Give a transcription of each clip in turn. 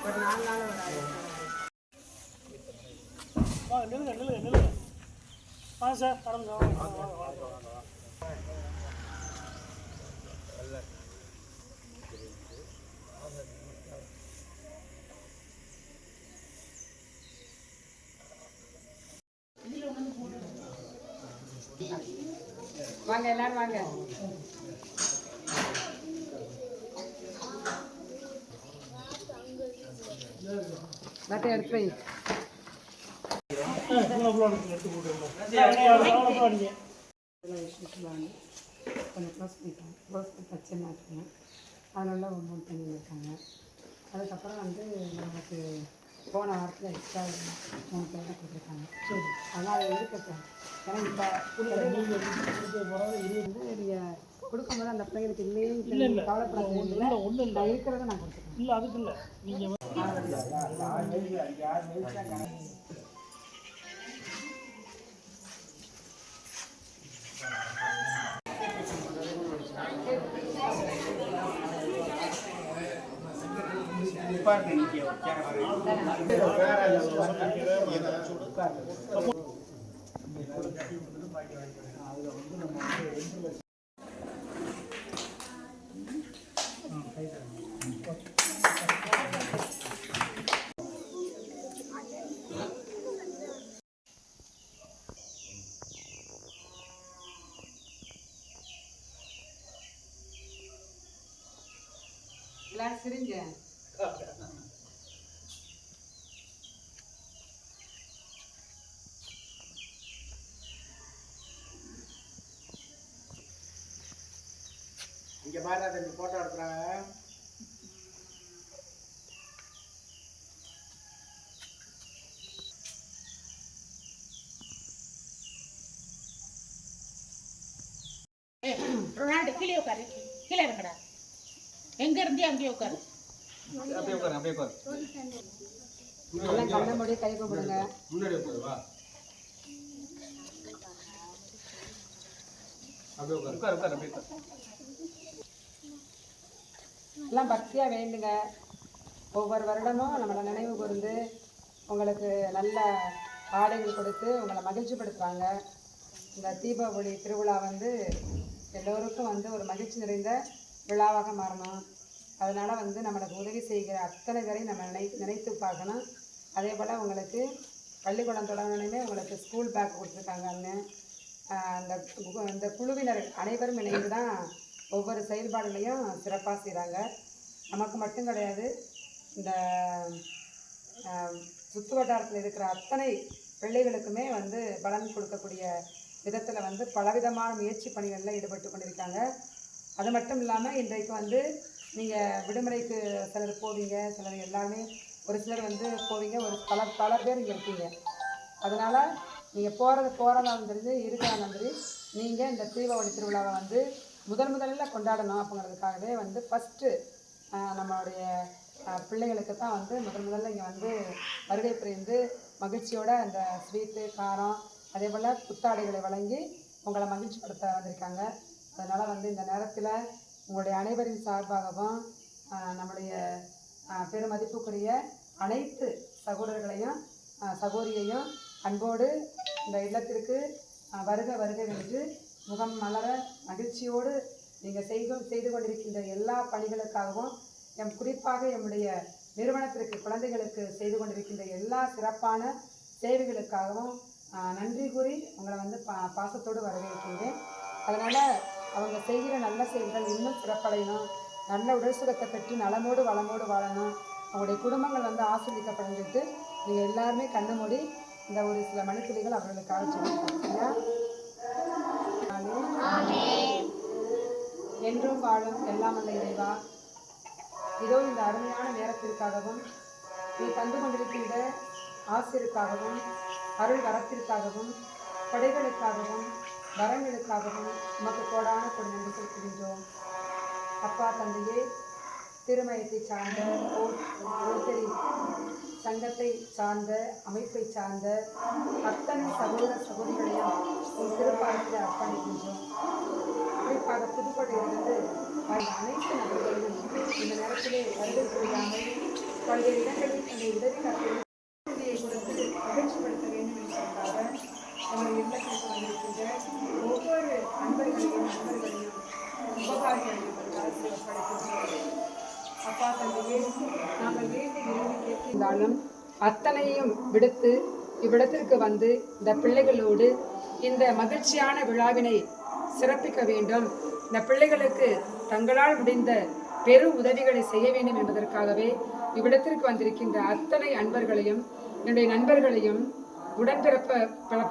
ஒரு 4 நாள் ஒரு நில்லுங்க வாங்க சார் கடந்து வாங்க எல்லாரும் வாங்க. பட்டை எடுத்து வை. கொஞ்சம் க்ளோஸ் பண்ணிட்டாங்க. க்ளோஸ் பண்ணி தச்சு மாட்டாங்க. அதனால ஒன்று பண்ணியிருக்காங்க. அதுக்கப்புறம் வந்து நமக்கு போன வாரத்தில் எக்ஸ்ட்ரா 3 பேர் கொடுத்துருக்காங்க. சரி, அதனால் அதை இருக்கட்டும். ஏன்னா இப்போ நீங்கள் கொடுக்கும்போது அந்த பிள்ளைங்களுக்கு இல்லைன்னு கவலைப்படாத. ஒன்றும் இல்லை, இருக்கிறத நான் கொடுத்துருக்கேன். இல்லை அதுக்கு இல்லை, நீங்கள் எல்லாரும் சிரிங்க. இங்க பாரு, அந்த போட்டோ எடுக்கிறாங்க. ரொனால்டோ கீழே உட்காரு, கீழே இறங்கடா. எங்க இருந்து அங்கேயே உட்காரு. அப்படியே உட்காரு, அப்படியே உட்காரு. எல்லாம் கண்ண மூடி கை கூப்பிடுங்க. முன்னாடி உட்காரு, வா. அப்படியே உட்காரு, உட்காரு, உட்காரு, அப்படியே உட்காரு. எல்லாம் பக்தியாக வேண்டுங்க. ஒவ்வொரு வருடமும் நம்மளை நினைவு கூர்ந்து உங்களுக்கு நல்ல ஆடைகள் கொடுத்து உங்களை மகிழ்ச்சிப்படுத்துகிறாங்க. இந்த தீபாவளி திருவிழா வந்து எல்லோருக்கும் வந்து ஒரு மகிழ்ச்சி நிறைந்த விழாவாக மாறணும். அதனால் வந்து நம்மளுக்கு உதவி செய்கிற அத்தனை பேரையும் நம்ம நினைத்து பார்க்கணும். அதே போல் உங்களுக்கு பள்ளிக்கூடம் தொடங்கணுமே உங்களுக்கு ஸ்கூல் பேக் கொடுத்துருக்காங்கன்னு அந்த குழுவினர் அனைவரும் இணைந்து தான் ஒவ்வொரு செயல்பாடுகளையும் சிறப்பாக செய்கிறாங்க. நமக்கு மட்டும் கிடையாது, இந்த சுற்று வட்டாரத்தில் இருக்கிற அத்தனை பிள்ளைகளுக்குமே வந்து பலன் கொடுக்கக்கூடிய விதத்தில் வந்து பலவிதமான முயற்சி பணிகளில் ஈடுபட்டு கொண்டிருக்காங்க. அது மட்டும் இல்லாமல் இன்றைக்கு வந்து நீங்கள் விடுமுறைக்கு சிலர் போவீங்க, சிலர் எல்லாருமே ஒரு சிலர் வந்து போவீங்க, ஒரு பல பேர் இங்கே இருக்கீங்க. அதனால் நீங்கள் போகிறதாலும் சரி இருக்கிறதாலும் சரி நீங்கள் இந்த தீபாவளி திருவிழாவை வந்து முதல்ல கொண்டாடணும். அப்படிங்கிறதுக்காகவே வந்து ஃபஸ்ட்டு நம்மளுடைய பிள்ளைகளுக்கு தான் வந்து முதல்ல இங்கே வந்து வருகை புரிந்து மகிழ்ச்சியோடு அந்த ஸ்வீட்டு காரம் அதே போல் புத்தாடைகளை வழங்கி உங்களை மகிழ்ச்சிப்படுத்த வந்திருக்காங்க. அதனால் வந்து இந்த நேரத்தில் உங்களுடைய அனைவரின் சார்பாகவும் நம்முடைய பெருமதிப்புக்குரிய அனைத்து சகோதரர்களையும் சகோதரியையும் அன்போடு இந்த இல்லத்திற்கு வருக என்று முகம் மலர மகிழ்ச்சியோடு நீங்கள் செய்து கொண்டிருக்கின்ற எல்லா பணிகளுக்காகவும் குறிப்பாக எம்முடைய நிறுவனத்திற்கு குழந்தைகளுக்கு செய்து கொண்டிருக்கின்ற எல்லா சிறப்பான சேவைகளுக்காகவும் நன்றி கூறி உங்களை வந்து பாசத்தோடு வரவேற்கின்றேன். அதனால் அவங்க செய்கிற நல்ல செயல்கள் இன்னும் சிறப்படையணும், நல்ல உடல் சுகத்தை பெற்று நலமோடு வளமோடு வாழணும், அவங்களுடைய குடும்பங்கள் வந்து ஆசீர்வதிக்கப்படைஞ்சிட்டு நீங்கள் எல்லாருமே கண்ணு மூடி இந்த ஒரு சில மணித்துளிகள் அவர்களுக்காக சொல்லியிருக்காங்க. என்றும் வாழும் எல்லாம் வல்ல இறைவா, இதோ இந்த அருமையான நேரத்திற்காகவும் நீ தந்து கொண்டிருக்கின்ற ஆசிரியருக்காகவும் அருள் வரத்திற்காகவும் கொடைகளுக்காகவும் வரங்களுக்காகவும் உமக்கு கோடான கொடி நன்றி செலுத்துகின்றோம். அப்பா தந்தையே, திருமயத்தை சார்ந்த ஓட்டரி சங்கத்தை சார்ந்த அமைப்பை சார்ந்த அத்தனை சகோதர சகோதரிகளையும் உன் திருப்பாதத்தில் அர்ப்பணிக்கின்றோம். குறிப்பாக புதுக்கோட்டையிலிருந்து அனைத்து நபர்களும் இந்த நேரத்திலே வருகை புரியாமல் பல்வேறு இடங்களில் அந்த உதவிகளை கொடுத்து மகிழ்ச்சிப்படுத்த வேண்டும் என்பதற்காக நமது இல்லத்திற்கு வந்திருக்கின்ற ஒவ்வொரு நண்பர்களையும் உபகாரிகளையும் ஒப்படைக்கின்றோம். அப்பா தந்தையே, நாங்கள் வேண்டி விரும்பி கேட்கின்றாலும் அத்தனையும் விடுத்து இவ்விடத்திற்கு வந்து இந்த பிள்ளைகளோடு இந்த மகிழ்ச்சியான விழாவினை சிறப்பிக்க வேண்டும். இந்த பிள்ளைகளுக்கு தங்களால் முடிந்த பெரு உதவிகளை செய்ய வேண்டும் என்பதற்காகவே இவ்விடத்திற்கு வந்திருக்கின்ற அத்தனை அன்பர்களையும் என்னுடைய நண்பர்களையும் உடன்பிறப்ப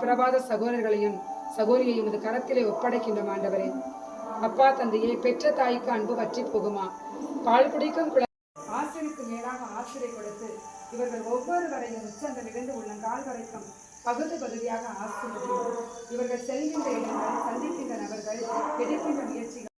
பிரபாத சகோதரர்களையும் சகோதரியையும் இது கரத்திலே ஒப்படைக்கின்றோம். ஆண்டவரே, அப்பா தந்தையே, பெற்ற தாய்க்கு அன்பு வற்றி போகுமா? பால் குடிக்கும் ஆசிரியருக்கு மேலாக ஆசிரியை கொடுத்து இவர்கள் ஒவ்வொருவரையும் உச்சந்தமிழந்து உள்ளங்கால் வரைக்கும் பகுதியாக ஆசிரியர்கள் இவர்கள் செல்கின்ற இடங்கள், சந்திக்கின்ற நபர்கள், எடுக்கின்ற முயற்சிகள்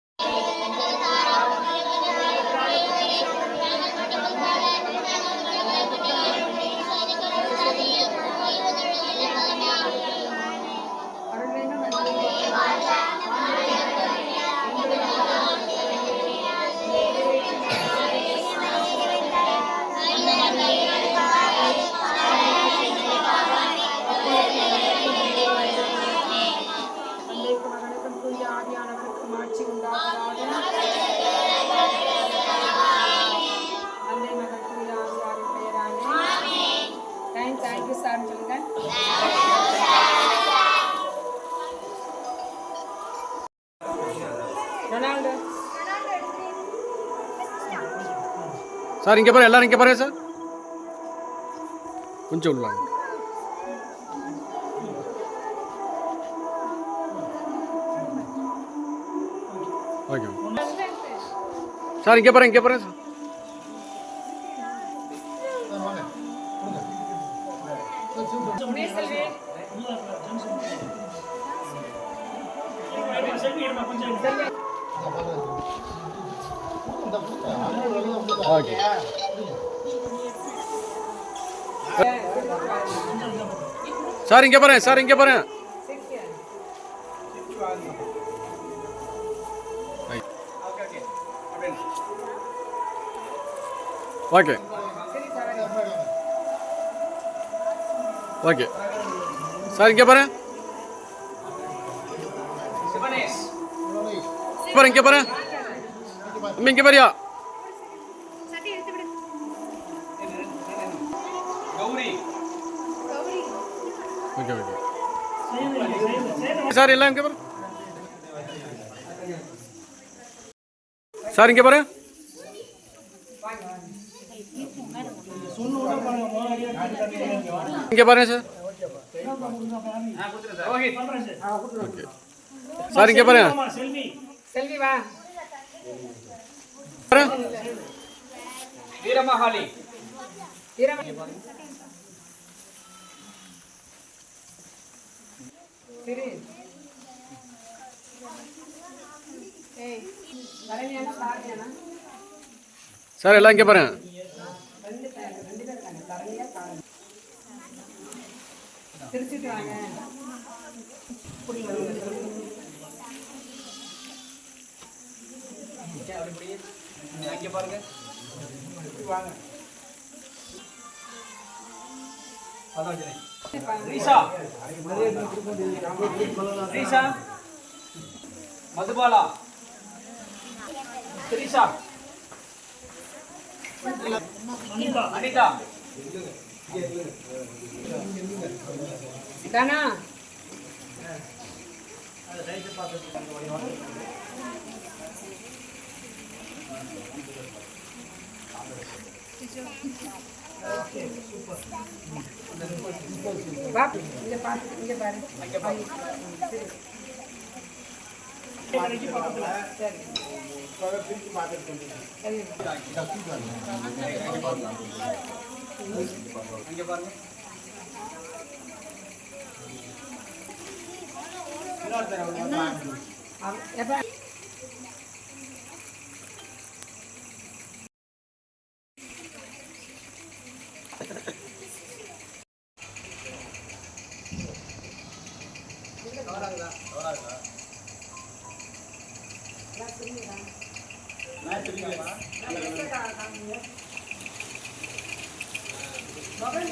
சார் இங்கே பாரு, எல்லாரும் இங்கே பாருங்க சார், கொஞ்சம் உள்ளாங்க. ஓகே சார், இங்கே பாருங்க, இங்கே பாருங்க சார். ஓகே சார், இங்கே பாருங்க சார், இங்கே பாருங்க. ஓகே ஓகே சார், இங்கே பாருங்க, இங்கே பாருங்க, இங்கே பாரியா ஓகே ஓகே சார், எல்லாம் இங்கே பாரு சார், இங்கே பாரு, இங்கே பாருங்க சார். ஓகே சார், இங்கே பாருங்க, செல்வி வா. வீரமகாளி சரி சார், எல்லாம் இங்கே பாருங்க. திருச்சிட்டு வாங்க. இங்கே பாருங்க, வாங்க. ரீசா ரீசா மதுபாலா திரிஷா அனிதா தானா வா, இங்க பாரு, இங்க பாரு. அங்கே பாருங்க. எப்ப மொபைல்